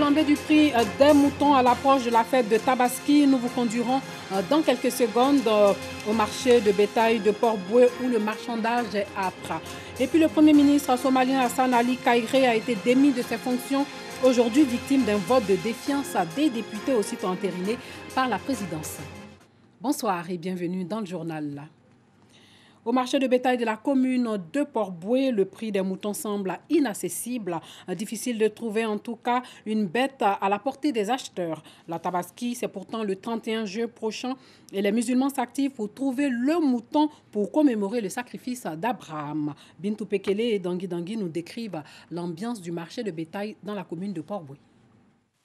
flambée du prix des moutons à l'approche de la fête de Tabaski. Nous vous conduirons dans quelques secondes au marché de bétail de Port-Boué où le marchandage est âpre. Et puis le Premier ministre somalien Hassan Ali Kairé a été démis de ses fonctions, aujourd'hui victime d'un vote de défiance des députés aussitôt entériné par la présidence. Bonsoir et bienvenue dans le journal. Au marché de bétail de la commune de Port-Boué, le prix des moutons semble inaccessible. Difficile de trouver en tout cas une bête à la portée des acheteurs. La Tabaski, c'est pourtant le 31 juillet prochain et les musulmans s'activent pour trouver le mouton pour commémorer le sacrifice d'Abraham. Bintou Pekele et Dangui Dangui nous décrivent l'ambiance du marché de bétail dans la commune de Port-Boué.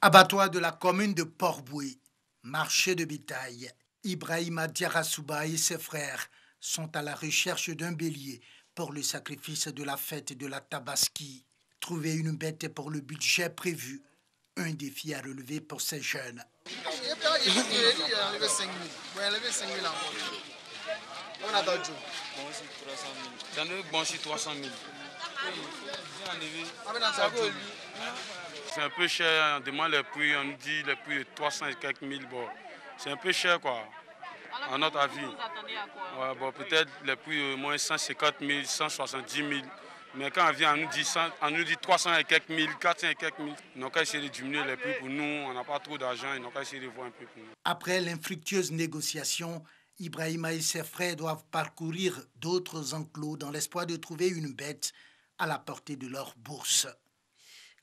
Abattoir de la commune de Port-Boué, marché de bétail. Ibrahima Diarasouba et ses frères sont à la recherche d'un bélier pour le sacrifice de la fête de la Tabaski. Trouver une bête pour le budget prévu, un défi à relever pour ces jeunes. C'est un peu cher, on demande les prix, on nous dit les prix de 300 et quelques mille. Bon, c'est un peu cher quoi. À notre avis, ouais, bon, peut-être les prix au moins 150 000, 170 000. Mais quand on vient, on nous dit 300 et quelques mille, 400 et quelques mille. Ils n'ont qu'à essayer de diminuer les prix pour nous. On n'a pas trop d'argent, ils n'ont qu'à essayer de voir un peu pour nous. Après l'infructueuse négociation, Ibrahima et ses frères doivent parcourir d'autres enclos dans l'espoir de trouver une bête à la portée de leur bourse.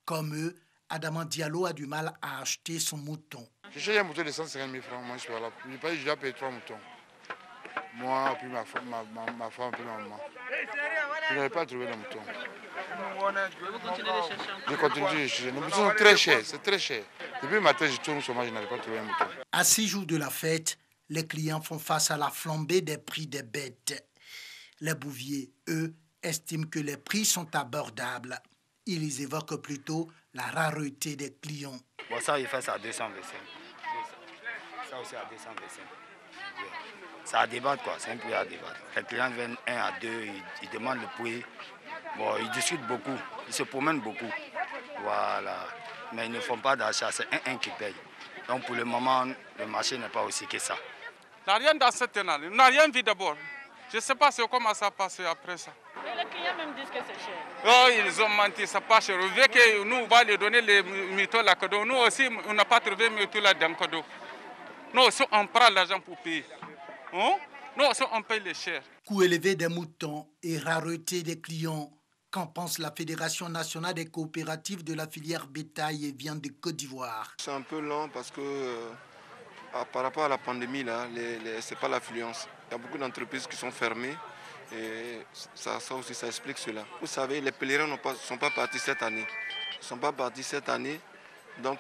Comme eux, Adama Diallo a du mal à acheter son mouton. Je cherche un mouton de 150 000 francs, moi je suis là. Je dois payer 3 moutons. Moi, puis ma femme, puis ma maman. Je n'avais pas trouvé de mouton. Vous continuez de chercher? Je continue de chercher. Les moutons sont très chers, c'est très cher. Depuis le matin, je tourne sur moi, je n'avais pas trouvé un mouton. À 6 jours de la fête, les clients font face à la flambée des prix des bêtes. Les bouviers, eux, estiment que les prix sont abordables. Ils évoquent plutôt la rareté des clients. Bon, ça, il fait ça à 225. Ça aussi à 225. C'est à débattre, quoi. C'est un prix à débattre. Les clients viennent 1 à 2, ils demandent le prix. Bon, ils discutent beaucoup, ils se promènent beaucoup. Voilà. Mais ils ne font pas d'achat, c'est un qui paye. Donc pour le moment, le marché n'est pas aussi que ça. Il n'y a rien dans cette année. On n'a rien vu d'abord. Je ne sais pas comment ça passe après ça. Et les clients même disent que c'est cher. Oh, ils ont menti, ça pas cher. Vu que nous, on va les donner les moutons là cadeau. Nous aussi, on n'a pas trouvé moutons là dans cadeau. Nous aussi, on prend l'argent pour payer. Hein? Nous aussi, on paye les chers. Coût élevé des moutons et rareté des clients. Qu'en pense la Fédération nationale des coopératives de la filière bétail et viande de Côte d'Ivoire? C'est un peu lent parce que par rapport à la pandémie, là, ce n'est pas l'affluence. Il y a beaucoup d'entreprises qui sont fermées. Et ça aussi, ça explique cela. Vous savez, les pèlerins ne sont pas partis cette année. Ils ne sont pas partis cette année. Donc,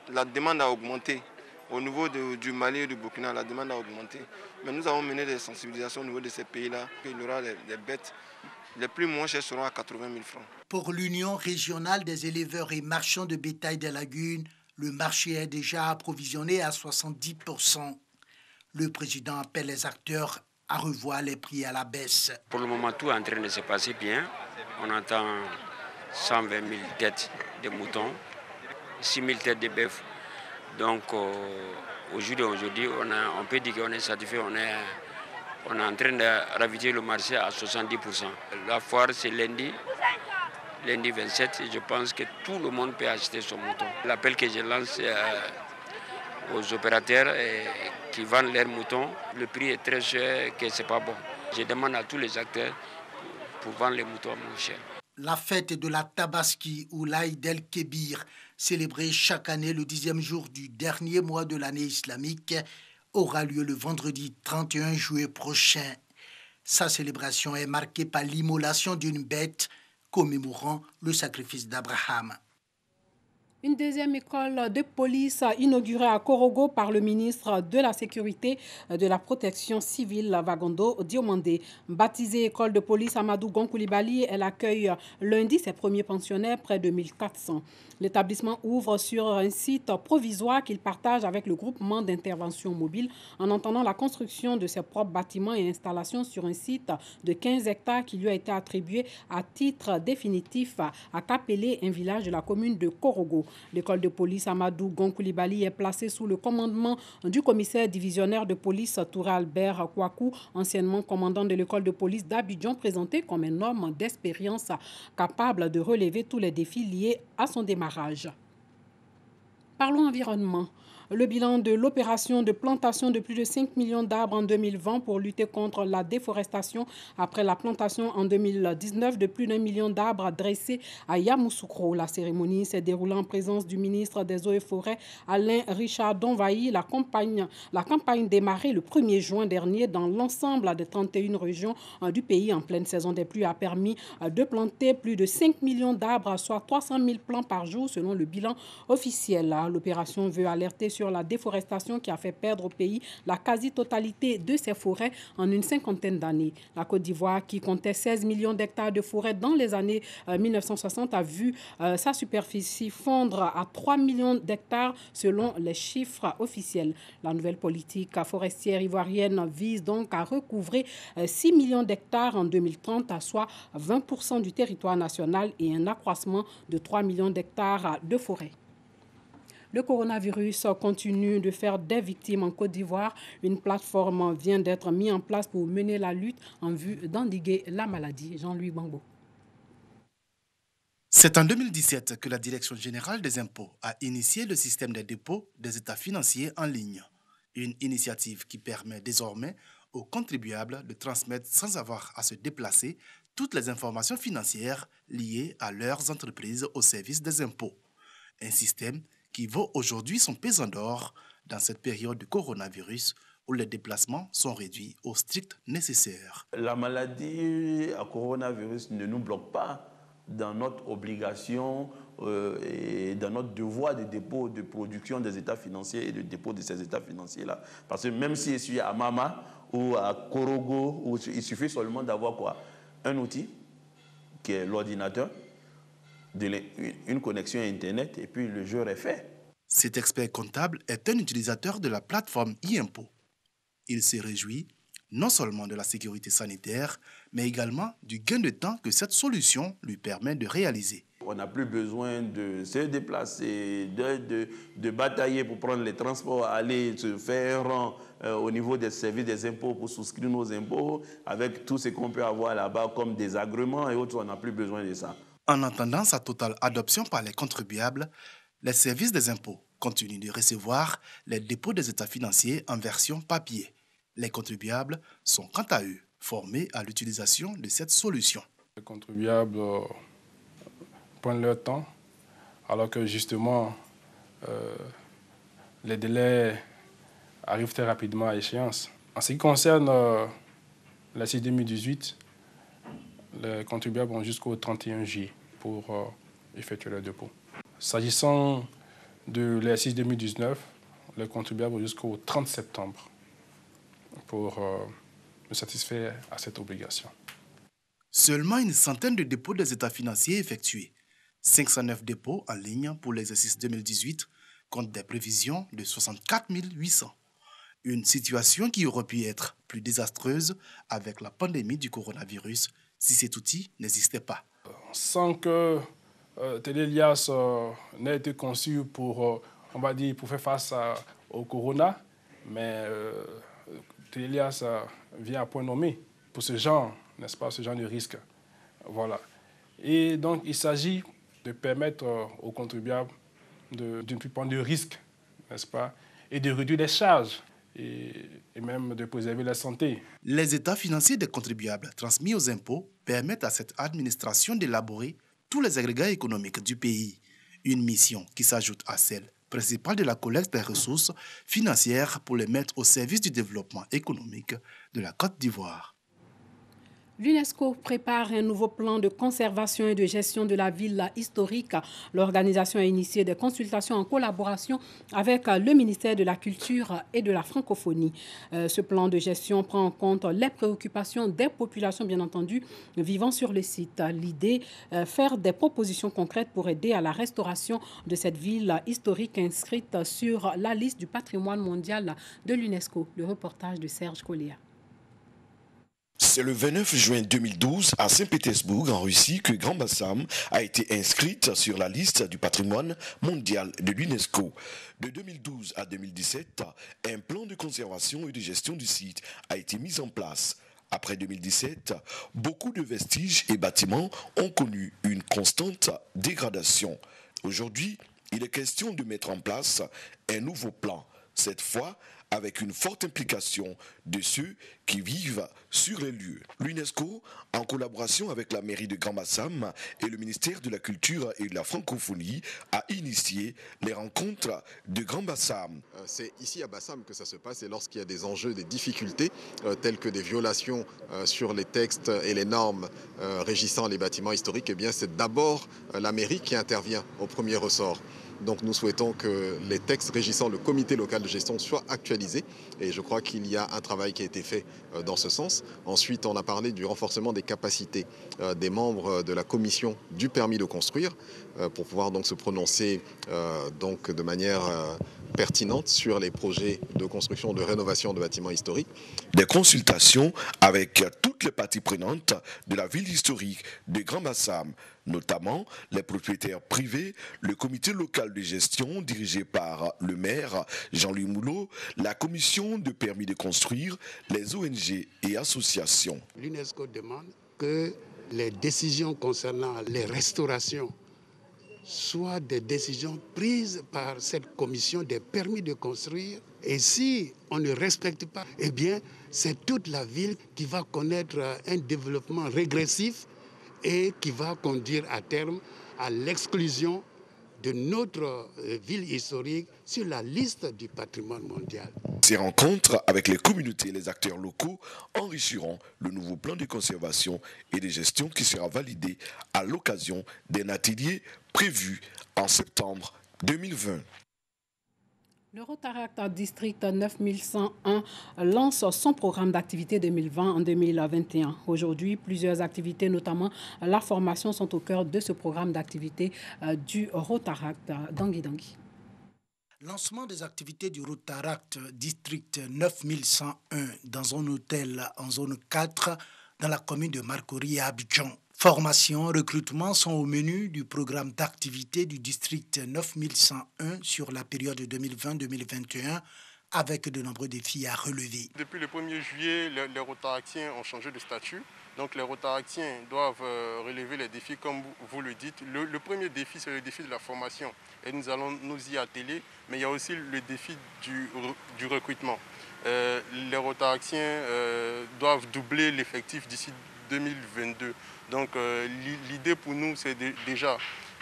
la demande a augmenté. Au niveau du Mali et du Burkina, la demande a augmenté. Mais nous avons mené des sensibilisations au niveau de ces pays-là. Il y aura des bêtes. Les plus moins chers seront à 80 000 francs. Pour l'Union régionale des éleveurs et marchands de bétail des lagunes, le marché est déjà approvisionné à 70%. Le président appelle les acteurs à revoir les prix à la baisse. Pour le moment, tout est en train de se passer bien. On entend 120 000 têtes de moutons, 6 000 têtes de bœuf. Donc, aujourd'hui, on peut dire qu'on est satisfait. On est en train de ravitailler le marché à 70%. La foire, c'est lundi 27. Et je pense que tout le monde peut acheter son mouton. L'appel que je lance aux opérateurs qui vendent leurs moutons, le prix est très cher, que ce n'est pas bon. Je demande à tous les acteurs pour vendre les moutons moins chers. La fête de la Tabaski ou l'Aïd el-Kébir, célébrée chaque année le 10e jour du dernier mois de l'année islamique, aura lieu le vendredi 31 juillet prochain. Sa célébration est marquée par l'immolation d'une bête commémorant le sacrifice d'Abraham. Une deuxième école de police inaugurée à Korogo par le ministre de la Sécurité de la Protection civile, Vagondo Diomandé. Baptisée école de police Amadou Gonkoulibaly, elle accueille lundi ses premiers pensionnaires, près de 1400. L'établissement ouvre sur un site provisoire qu'il partage avec le groupement d'intervention mobile en entendant la construction de ses propres bâtiments et installations sur un site de 15 hectares qui lui a été attribué à titre définitif à Kapélé, un village de la commune de Korogo. L'école de police Amadou Gonkoulibaly est placée sous le commandement du commissaire divisionnaire de police Touré Albert Kouakou, anciennement commandant de l'école de police d'Abidjan, présenté comme un homme d'expérience capable de relever tous les défis liés à son démarrage. Parlons environnement. Le bilan de l'opération de plantation de plus de 5 millions d'arbres en 2020 pour lutter contre la déforestation après la plantation en 2019 de plus d'1 million d'arbres dressés à Yamoussoukro. La cérémonie s'est déroulée en présence du ministre des Eaux et Forêts, Alain Richard Donvaï. La campagne démarrée le 1er juin dernier dans l'ensemble des 31 régions du pays en pleine saison des pluies a permis de planter plus de 5 millions d'arbres, soit 300 000 plants par jour selon le bilan officiel. L'opération veut alerter sur la déforestation qui a fait perdre au pays la quasi-totalité de ses forêts en une cinquantaine d'années. La Côte d'Ivoire, qui comptait 16 millions d'hectares de forêts dans les années 1960, a vu sa superficie fondre à 3 millions d'hectares selon les chiffres officiels. La nouvelle politique forestière ivoirienne vise donc à recouvrer 6 millions d'hectares en 2030, soit 20% du territoire national et un accroissement de 3 millions d'hectares de forêts. Le coronavirus continue de faire des victimes en Côte d'Ivoire. Une plateforme vient d'être mise en place pour mener la lutte en vue d'endiguer la maladie. Jean-Louis Bangbo. C'est en 2017 que la Direction générale des impôts a initié le système des dépôts des états financiers en ligne. Une initiative qui permet désormais aux contribuables de transmettre sans avoir à se déplacer toutes les informations financières liées à leurs entreprises au service des impôts. Un système qui vaut aujourd'hui son pesant d'or dans cette période de coronavirus où les déplacements sont réduits au strict nécessaire. La maladie à coronavirus ne nous bloque pas dans notre obligation et dans notre devoir de dépôt de production des états financiers et de dépôt de ces états financiers-là. Parce que même si je suis à Mama ou à Korogo, il suffit seulement d'avoir quoi? Un outil qui est l'ordinateur, une connexion à Internet et puis le jeu est fait. Cet expert comptable est un utilisateur de la plateforme e-impôt. Il se réjouit non seulement de la sécurité sanitaire, mais également du gain de temps que cette solution lui permet de réaliser. On n'a plus besoin de se déplacer, de batailler pour prendre les transports, aller se faire au niveau des services des impôts pour souscrire nos impôts, avec tout ce qu'on peut avoir là-bas comme des agréments et autres, on n'a plus besoin de ça. En attendant sa totale adoption par les contribuables, les services des impôts continuent de recevoir les dépôts des états financiers en version papier. Les contribuables sont quant à eux formés à l'utilisation de cette solution. Les contribuables prennent leur temps, alors que justement les délais arrivent très rapidement à échéance. En ce qui concerne l'exercice 2018, les contribuables ont jusqu'au 31 juillet pour effectuer leur dépôt. S'agissant de l'exercice 2019, les contribuables ont jusqu'au 30 septembre pour me satisfaire à cette obligation. Seulement une centaine de dépôts des états financiers effectués. 509 dépôts en ligne pour l'exercice 2018 contre des prévisions de 64 800. Une situation qui aurait pu être plus désastreuse avec la pandémie du coronavirus si cet outil n'existait pas. Sans que Télélias n'ait été conçu pour, on va dire, pour faire face au corona, mais Télélias vient à point nommé pour ce genre, n'est-ce pas, ce genre de risque. Voilà. Et donc, il s'agit de permettre aux contribuables de ne plus prendre de risques, n'est-ce pas, et de réduire les charges et même de préserver la santé. Les états financiers des contribuables transmis aux impôts permettent à cette administration d'élaborer tous les agrégats économiques du pays. Une mission qui s'ajoute à celle principale de la collecte des ressources financières pour les mettre au service du développement économique de la Côte d'Ivoire. L'UNESCO prépare un nouveau plan de conservation et de gestion de la ville historique. L'organisation a initié des consultations en collaboration avec le ministère de la Culture et de la Francophonie. Ce plan de gestion prend en compte les préoccupations des populations, bien entendu, vivant sur le site. L'idée, faire des propositions concrètes pour aider à la restauration de cette ville historique inscrite sur la liste du patrimoine mondial de l'UNESCO. Le reportage de Serge Colléa. C'est le 29 juin 2012 à Saint-Pétersbourg, en Russie, que Grand Bassam a été inscrite sur la liste du patrimoine mondial de l'UNESCO. De 2012 à 2017, un plan de conservation et de gestion du site a été mis en place. Après 2017, beaucoup de vestiges et bâtiments ont connu une constante dégradation. Aujourd'hui, il est question de mettre en place un nouveau plan, cette fois avec une forte implication de ceux qui vivent sur les lieux. L'UNESCO, en collaboration avec la mairie de Grand Bassam et le ministère de la Culture et de la Francophonie, a initié les rencontres de Grand Bassam. C'est ici à Bassam que ça se passe et lorsqu'il y a des enjeux, des difficultés, telles que des violations sur les textes et les normes régissant les bâtiments historiques, eh bien c'est d'abord la mairie qui intervient au premier ressort. Donc nous souhaitons que les textes régissant le comité local de gestion soient actualisés et je crois qu'il y a un travail qui a été fait dans ce sens. Ensuite, on a parlé du renforcement des capacités des membres de la commission du permis de construire pour pouvoir donc se prononcer donc de manière pertinente sur les projets de construction, de rénovation de bâtiments historiques. Des consultations avec toutes les parties prenantes de la ville historique de Grand Bassam, notamment les propriétaires privés, le comité local de gestion dirigé par le maire Jean-Louis Moulot, la commission de permis de construire, les ONG et associations. L'UNESCO demande que les décisions concernant les restaurations soient des décisions prises par cette commission des permis de construire. Et si on ne respecte pas, eh bien, c'est toute la ville qui va connaître un développement régressif et qui va conduire à terme à l'exclusion de notre ville historique sur la liste du patrimoine mondial. Ces rencontres avec les communautés et les acteurs locaux enrichiront le nouveau plan de conservation et de gestion qui sera validé à l'occasion d'un atelier prévu en septembre 2020. Le Rotaract District 9101 lance son programme d'activité 2020 en 2021. Aujourd'hui, plusieurs activités, notamment la formation, sont au cœur de ce programme d'activité du Rotaract. Dangui. Lancement des activités du Rotaract District 9101 dans un hôtel en zone 4 dans la commune de Marcory à Abidjan. Formation, recrutement sont au menu du programme d'activité du district 9101 sur la période 2020-2021 avec de nombreux défis à relever. Depuis le 1er juillet, les Rotaractiens ont changé de statut. Donc les Rotaractiens doivent relever les défis comme vous le dites. Le premier défi, c'est le défi de la formation. Et nous allons nous y atteler. Mais il y a aussi le défi du recrutement. Les Rotaractiens doivent doubler l'effectif d'ici 2022. Donc l'idée pour nous, c'est déjà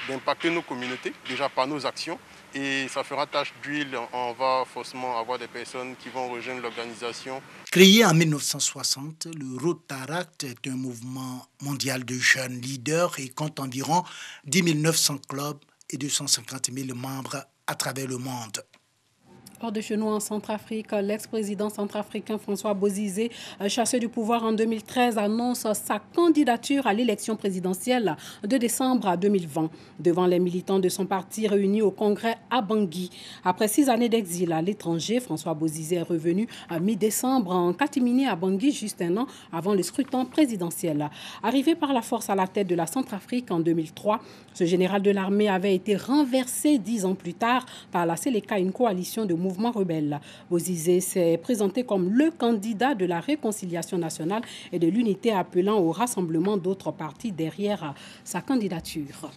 d'impacter nos communautés, déjà par nos actions. Et ça fera tache d'huile, on va forcément avoir des personnes qui vont rejoindre l'organisation. Créé en 1960, le Rotaract est un mouvement mondial de jeunes leaders et compte environ 10 900 clubs et 250 000 membres à travers le monde. Hors de chez nous en Centrafrique, l'ex-président centrafricain François Bozizé, chassé du pouvoir en 2013, annonce sa candidature à l'élection présidentielle de décembre 2020 devant les militants de son parti réunis au congrès à Bangui. Après 6 années d'exil à l'étranger, François Bozizé est revenu à mi-décembre en catimini à Bangui, juste un an avant le scrutin présidentiel. Arrivé par la force à la tête de la Centrafrique en 2003, ce général de l'armée avait été renversé 10 ans plus tard par la Séléka, une coalition de mouvement rebelle. Bozizé s'est présenté comme le candidat de la réconciliation nationale et de l'unité, appelant au rassemblement d'autres partis derrière sa candidature.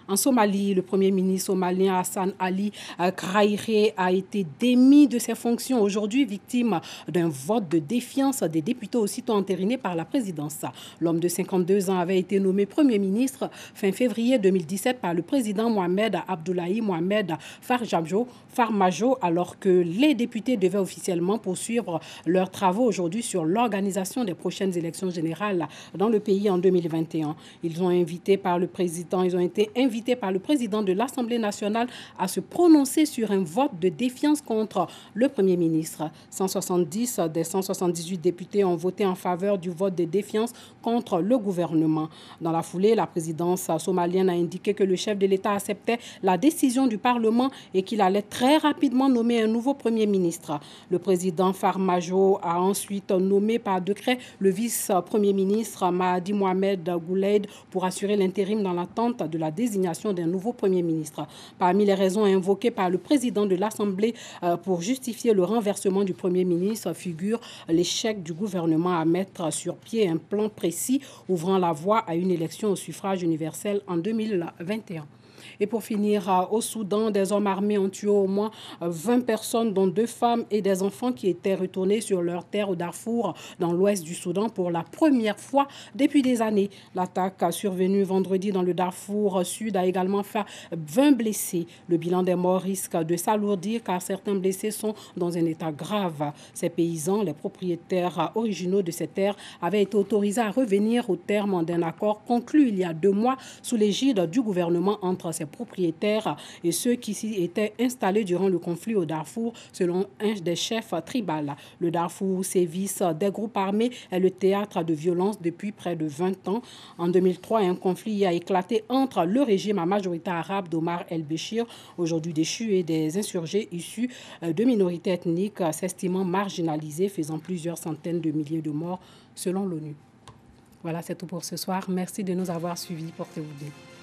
En Somalie, le Premier ministre somalien Hassan Ali Krairé a été démis de ses fonctions aujourd'hui, victime d'un vote de défiance des députés aussitôt entériné par la présidence. L'homme de 52 ans avait été nommé Premier ministre fin février 2017 par le président Mohamed Abdoulaye Mohamed Farmajo, alors que les députés devaient officiellement poursuivre leurs travaux aujourd'hui sur l'organisation des prochaines élections générales dans le pays en 2021. Ils ont été invités invité par le président de l'Assemblée nationale à se prononcer sur un vote de défiance contre le Premier ministre. 170 des 178 députés ont voté en faveur du vote de défiance contre le gouvernement. Dans la foulée, la présidence somalienne a indiqué que le chef de l'État acceptait la décision du Parlement et qu'il allait très rapidement nommer un nouveau Premier ministre. Le président Farmajo a ensuite nommé par décret le vice-premier ministre Mahdi Mohamed Gouleid pour assurer l'intérim dans l'attente de la désignation d'un nouveau Premier ministre. Parmi les raisons invoquées par le président de l'Assemblée pour justifier le renversement du Premier ministre figure l'échec du gouvernement à mettre sur pied un plan précis ouvrant la voie à une élection au suffrage universel en 2021. Et pour finir, au Soudan, des hommes armés ont tué au moins 20 personnes, dont 2 femmes et des enfants qui étaient retournés sur leur terre au Darfour, dans l'ouest du Soudan, pour la première fois depuis des années. L'attaque survenue vendredi dans le Darfour Sud a également fait 20 blessés. Le bilan des morts risque de s'alourdir car certains blessés sont dans un état grave. Ces paysans, les propriétaires originaux de ces terres, avaient été autorisés à revenir au terme d'un accord conclu il y a 2 mois sous l'égide du gouvernement entre ces propriétaires et ceux qui s'y étaient installés durant le conflit au Darfour, selon un des chefs tribaux. Le Darfour, sévissent des groupes armés, est le théâtre de violence depuis près de 20 ans. En 2003, un conflit a éclaté entre le régime à majorité arabe d'Omar el-Béchir, aujourd'hui déchu, et des insurgés issus de minorités ethniques s'estimant marginalisées, faisant plusieurs centaines de milliers de morts, selon l'ONU. Voilà, c'est tout pour ce soir. Merci de nous avoir suivis. Portez-vous bien.